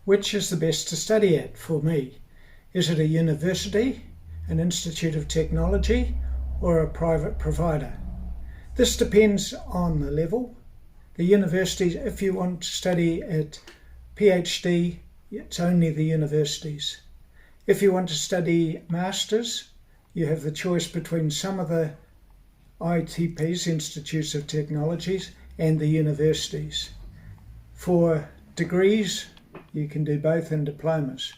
Which is the best to study at for me? Is it a university, an institute of technology, or a private provider? This depends on the level. The universities, if you want to study at PhD, it's only the universities. If you want to study masters, you have the choice between some of the ITPs, Institutes of Technologies, and the universities. For degrees, you can do both in diplomas.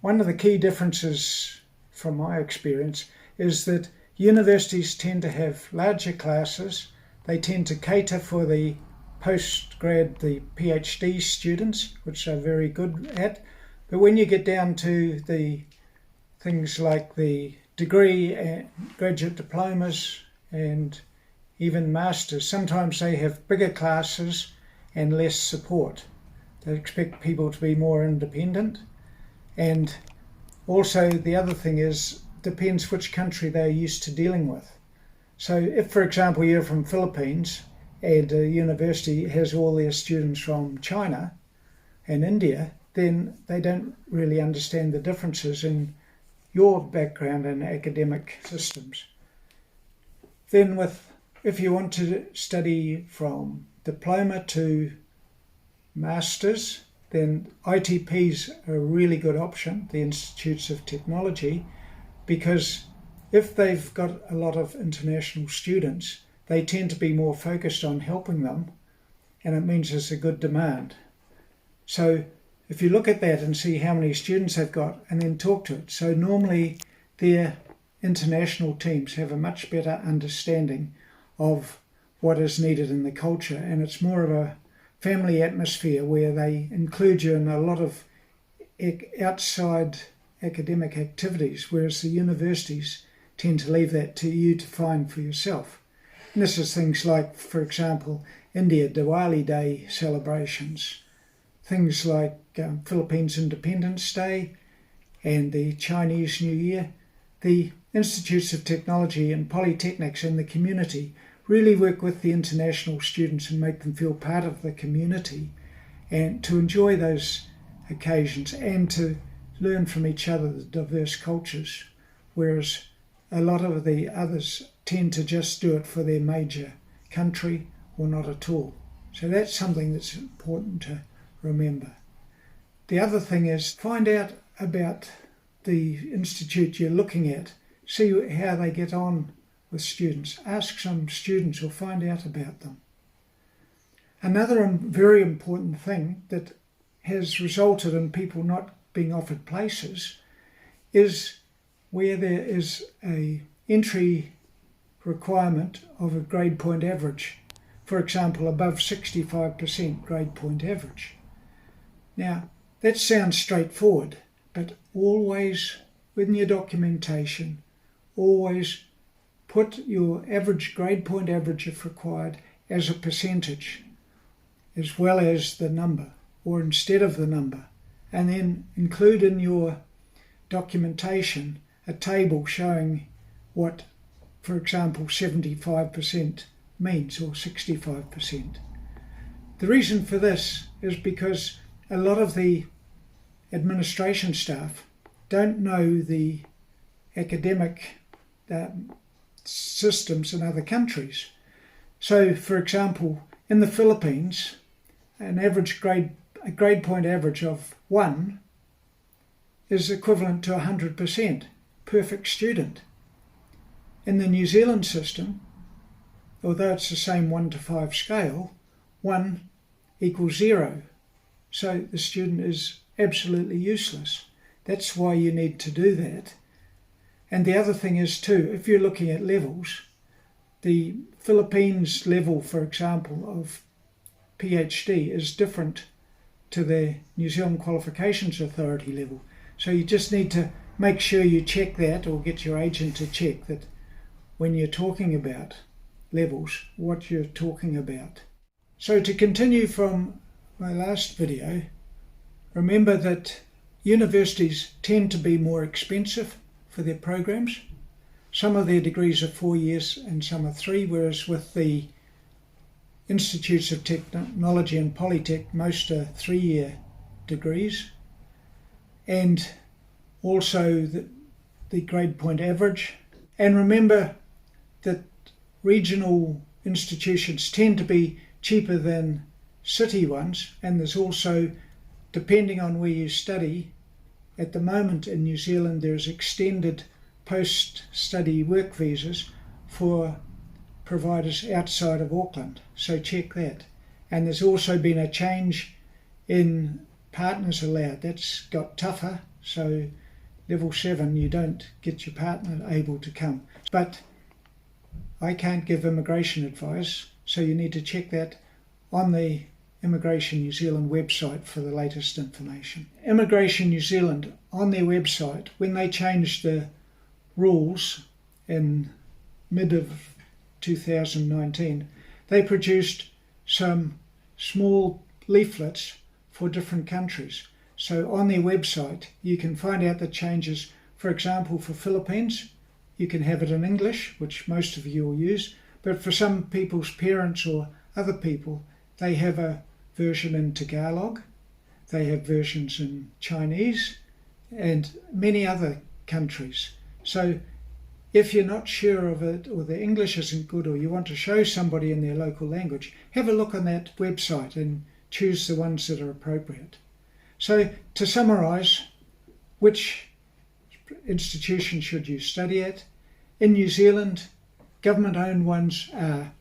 One of the key differences from my experience is that universities tend to have larger classes. They tend to cater for the postgrad, the PhD students, which they're very good at. But when you get down to the things like the degree and graduate diplomas and even masters, sometimes they have bigger classes and less support. They expect people to be more independent. And also the other thing is, depends which country they're used to dealing with. So if, for example, you're from Philippines and a university has all their students from China and India, then they don't really understand the differences in your background and academic systems. Then if you want to study from diploma to masters, then ITPs are a really good option, the Institutes of Technology, because if they've got a lot of international students, they tend to be more focused on helping them, and it means there's a good demand. So if you look at that and see how many students they've got and then talk to it, so normally their international teams have a much better understanding of what is needed in the culture, and it's more of a family atmosphere where they include you in a lot of outside academic activities, whereas the universities tend to leave that to you to find for yourself. And this is things like, for example, India Diwali Day celebrations, things like Philippines Independence Day and the Chinese New Year. The Institutes of Technology and Polytechnics in the community really work with the international students and make them feel part of the community and to enjoy those occasions and to learn from each other the diverse cultures, whereas a lot of the others tend to just do it for their major country or not at all. So that's something that's important to remember. The other thing is find out about the institute you're looking at, see how they get on with students. Ask some students or find out about them. Another very important thing that has resulted in people not being offered places is where there is a entry requirement of a grade point average. For example, above 65% grade point average. Now, that sounds straightforward, but always, within your documentation, always put your average grade point average if required as a percentage, as well as the number, or instead of the number, and then include in your documentation a table showing what, for example, 75% means, or 65%. The reason for this is because a lot of the administration staff don't know the academic systems in other countries. So, for example, in the Philippines, a grade point average of 1 is equivalent to 100%, perfect student. In the New Zealand system, although it's the same 1 to 5 scale, 1 equals 0. So the student is absolutely useless. That's why you need to do that. And the other thing is too, if you're looking at levels, the Philippines level, for example, of PhD is different to the New Zealand Qualifications Authority level. So you just need to make sure you check that, or get your agent to check that when you're talking about levels, what you're talking about. So to continue from my last video, remember that universities tend to be more expensive for their programs. Some of their degrees are 4 years and some are 3, whereas with the Institutes of Technology and Polytech, most are 3-year degrees, and also the grade point average. And remember that regional institutions tend to be cheaper than city ones, and there's also, depending on where you study, at the moment in New Zealand there's extended post-study work visas for providers outside of Auckland, so check that. And there's also been a change in partners allowed. That's got tougher, so level 7 you don't get your partner able to come. But I can't give immigration advice, so you need to check that on the Immigration New Zealand website for the latest information. Immigration New Zealand, on their website, when they changed the rules in mid of 2019, they produced some small leaflets for different countries. So on their website you can find out the changes. For example, for Philippines you can have it in English, which most of you will use, but for some people's parents or other people, they have a version in Tagalog, they have versions in Chinese, and many other countries. So if you're not sure of it, or the English isn't good, or you want to show somebody in their local language, have a look on that website and choose the ones that are appropriate. So to summarise, which institution should you study at? In New Zealand, government-owned ones are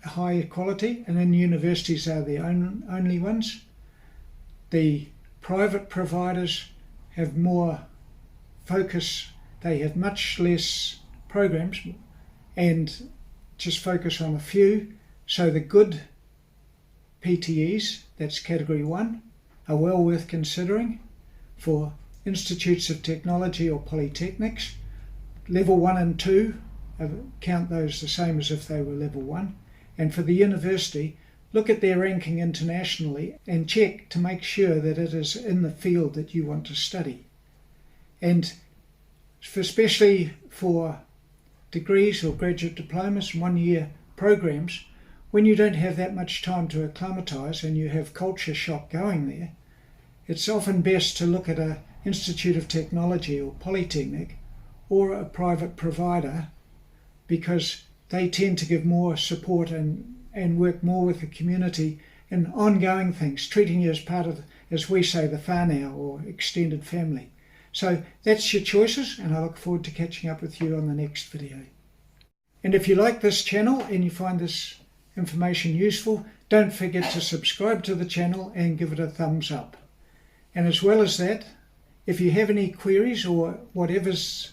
high quality, and in universities are the only ones. The private providers have more focus, they have much less programs and just focus on a few. So the good PTEs, that's category 1, are well worth considering for institutes of technology or polytechnics. Level 1 and 2, count those the same as if they were level 1. And for the university, look at their ranking internationally and check to make sure that it is in the field that you want to study. And especially for degrees or graduate diplomas, 1-year programs, when you don't have that much time to acclimatise and you have culture shock going there, it's often best to look at an Institute of Technology or Polytechnic or a private provider, because they tend to give more support and work more with the community in ongoing things, treating you as part of, as we say, the whānau or extended family. So that's your choices, and I look forward to catching up with you on the next video. And if you like this channel and you find this information useful, don't forget to subscribe to the channel and give it a thumbs up. And as well as that, if you have any queries or whatever's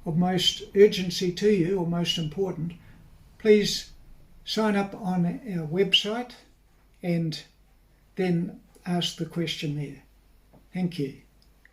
of most urgency to you or most important, please sign up on our website and then ask the question there. Thank you.